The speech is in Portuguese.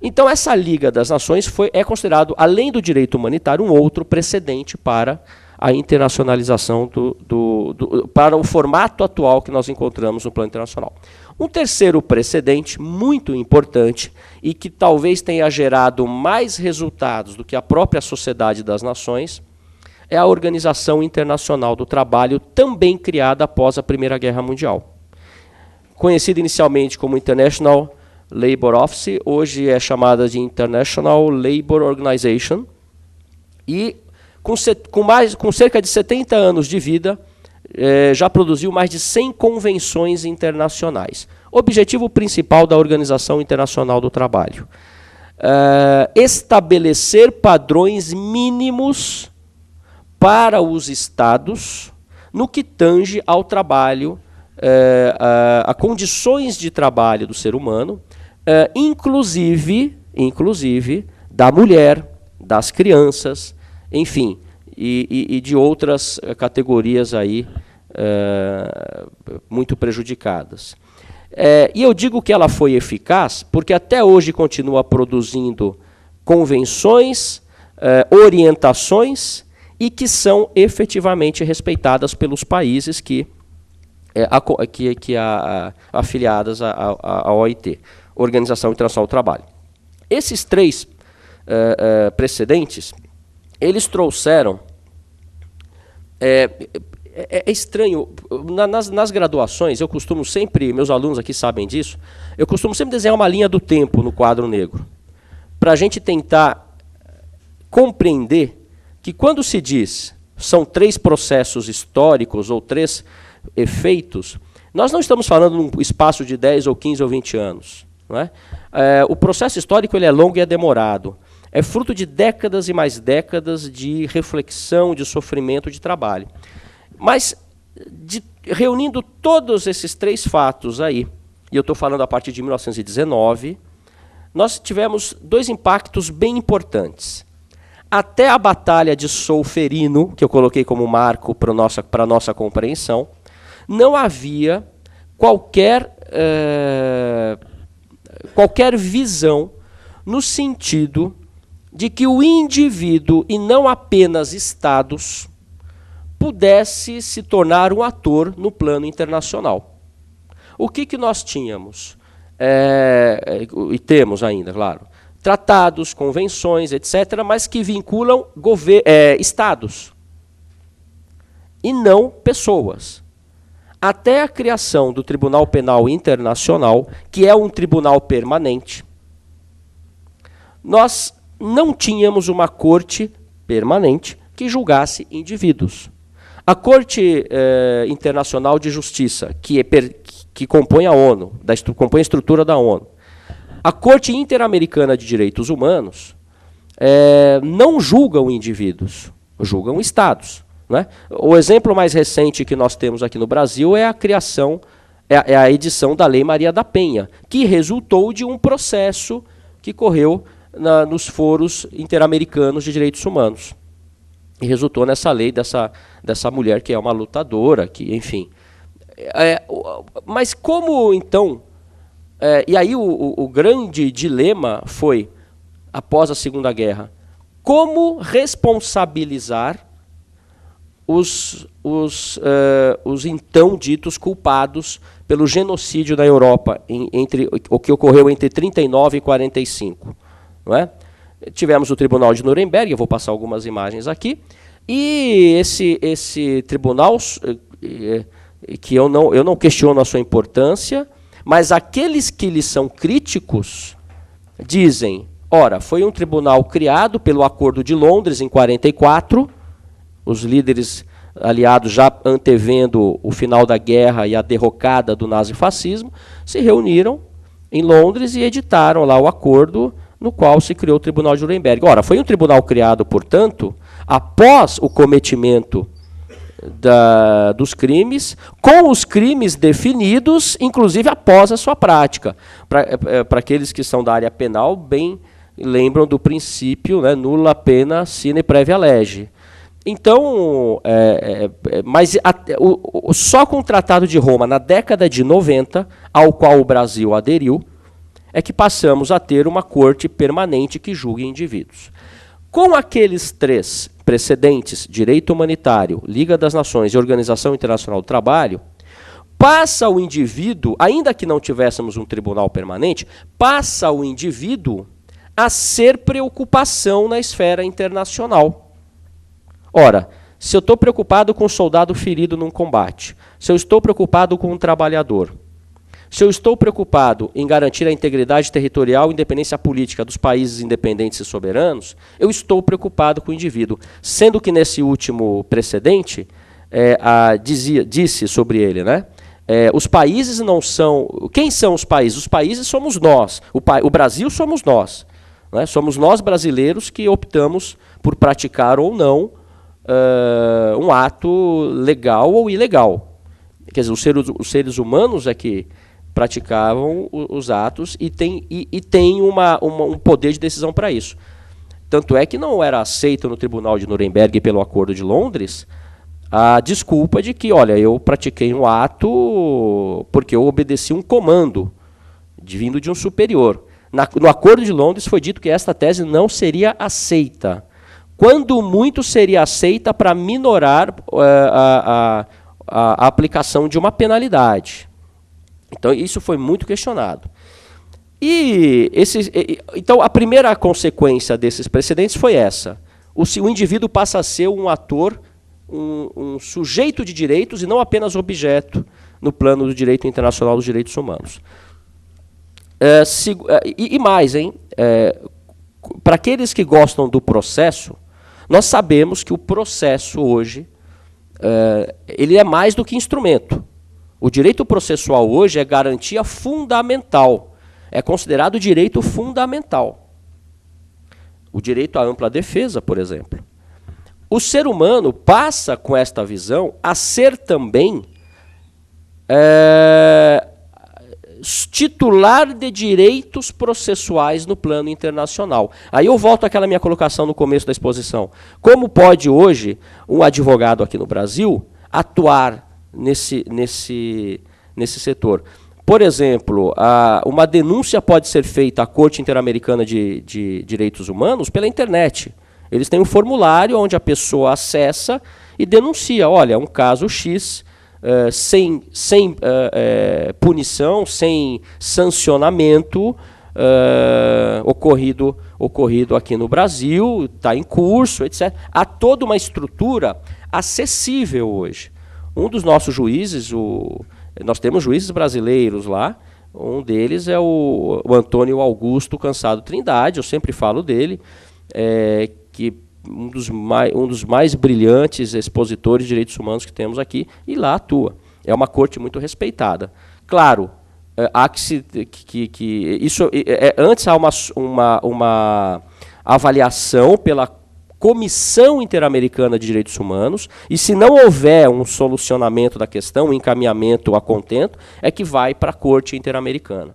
Então, essa Liga das Nações é considerado, além do direito humanitário, um outro precedente para a internacionalização para o formato atual que nós encontramos no plano internacional. Um terceiro precedente muito importante e que talvez tenha gerado mais resultados do que a própria Sociedade das Nações é a Organização Internacional do Trabalho, também criada após a Primeira Guerra Mundial. Conhecida inicialmente como International Labour Office, hoje é chamada de International Labour Organization, e com cerca de 70 anos de vida, já produziu mais de 100 convenções internacionais. Objetivo principal da Organização Internacional do Trabalho: estabelecer padrões mínimos para os Estados no que tange ao trabalho, a condições de trabalho do ser humano, inclusive da mulher, das crianças, enfim, e de outras categorias aí muito prejudicadas. E eu digo que ela foi eficaz porque até hoje continua produzindo convenções, orientações, e que são efetivamente respeitadas pelos países afiliadas à OIT, Organização Internacional do Trabalho. Esses três precedentes, eles trouxeram... É estranho, nas graduações, eu costumo sempre, meus alunos aqui sabem disso, eu costumo sempre desenhar uma linha do tempo no quadro negro, para a gente tentar compreender que quando se diz são três processos históricos ou três efeitos, nós não estamos falando num espaço de 10 ou 15 ou 20 anos. Não é? O processo histórico ele é longo e é demorado. É fruto de décadas e mais décadas de reflexão, de sofrimento, de trabalho. Mas, reunindo todos esses três fatos aí, e eu estou falando a partir de 1919, nós tivemos dois impactos bem importantes. Até a Batalha de Solferino, que eu coloquei como marco para a nossa compreensão, não havia qualquer visão no sentido de que o indivíduo, e não apenas estados, pudesse se tornar um ator no plano internacional. O que nós tínhamos? E temos ainda, claro, tratados, convenções, etc., mas que vinculam estados e não pessoas. Até a criação do Tribunal Penal Internacional, que é um tribunal permanente, nós não tínhamos uma corte permanente que julgasse indivíduos. A Corte Internacional de Justiça, que compõe a ONU, compõe a estrutura da ONU, a Corte Interamericana de Direitos Humanos não julgam indivíduos, julgam estados. Né? O exemplo mais recente que nós temos aqui no Brasil é a criação, a edição da Lei Maria da Penha, que resultou de um processo que correu nos foros interamericanos de direitos humanos. E resultou nessa lei dessa mulher que é uma lutadora, que, enfim. Mas como, então... e aí o grande dilema foi, após a Segunda Guerra, como responsabilizar os então ditos culpados pelo genocídio na Europa, o que ocorreu entre 39 e 45. Não é? Tivemos o Tribunal de Nuremberg, eu vou passar algumas imagens aqui, e esse tribunal, que eu não questiono a sua importância, mas aqueles que lhe são críticos dizem, ora, foi um tribunal criado pelo Acordo de Londres em 44, os líderes aliados já antevendo o final da guerra e a derrocada do nazifascismo, se reuniram em Londres e editaram lá o acordo no qual se criou o Tribunal de Nuremberg. Ora, foi um tribunal criado, portanto, após o cometimento dos crimes, com os crimes definidos, inclusive após a sua prática. Para aqueles que são da área penal, bem lembram do princípio, né, nulla pena sine praevia lege. Então, mas só com o Tratado de Roma, na década de 90, ao qual o Brasil aderiu, é que passamos a ter uma corte permanente que julgue indivíduos. Com aqueles 3 precedentes, direito humanitário, Liga das Nações e Organização Internacional do Trabalho, passa o indivíduo, ainda que não tivéssemos um tribunal permanente, passa o indivíduo a ser preocupação na esfera internacional. Ora, se eu estou preocupado com um soldado ferido num combate, se eu estou preocupado com um trabalhador, se eu estou preocupado em garantir a integridade territorial e independência política dos países independentes e soberanos, eu estou preocupado com o indivíduo. Sendo que nesse último precedente, disse sobre ele, né? Os países não são... Quem são os países? Os países somos nós. O Brasil somos nós. Né? Somos nós brasileiros que optamos por praticar ou não um ato legal ou ilegal. Quer dizer, os seres humanos é que praticavam os atos e tem um poder de decisão para isso. Tanto é que não era aceito no Tribunal de Nuremberg pelo Acordo de Londres a desculpa de que, olha, eu pratiquei um ato porque eu obedeci um comando vindo de um superior. No Acordo de Londres foi dito que esta tese não seria aceita. Quando muito seria aceita para minorar a aplicação de uma penalidade. Então, isso foi muito questionado. Então, a primeira consequência desses precedentes foi essa. O indivíduo passa a ser um ator, um sujeito de direitos e não apenas objeto no plano do direito internacional dos direitos humanos. E mais, hein? Para aqueles que gostam do processo, nós sabemos que o processo hoje ele é mais do que instrumento. O direito processual hoje é garantia fundamental. É considerado direito fundamental. O direito à ampla defesa, por exemplo. O ser humano passa, com esta visão, a ser também titular de direitos processuais no plano internacional. Aí eu volto àquela minha colocação no começo da exposição. Como pode hoje um advogado aqui no Brasil atuar nesse setor? Por exemplo, uma denúncia pode ser feita à Corte Interamericana de Direitos Humanos pela internet. Eles têm um formulário onde a pessoa acessa e denuncia, olha, um caso X, sem punição, sem sancionamento, ocorrido aqui no Brasil, está em curso, etc. Há toda uma estrutura acessível hoje. Um dos nossos juízes, nós temos juízes brasileiros lá, um deles é o Antônio Augusto Cansado Trindade, eu sempre falo dele, que um dos mais brilhantes expositores de direitos humanos que temos aqui, e lá atua. É uma corte muito respeitada. Claro, há antes há uma avaliação pela Comissão Interamericana de Direitos Humanos, e se não houver um solucionamento da questão, um encaminhamento a contento, é que vai para a Corte Interamericana.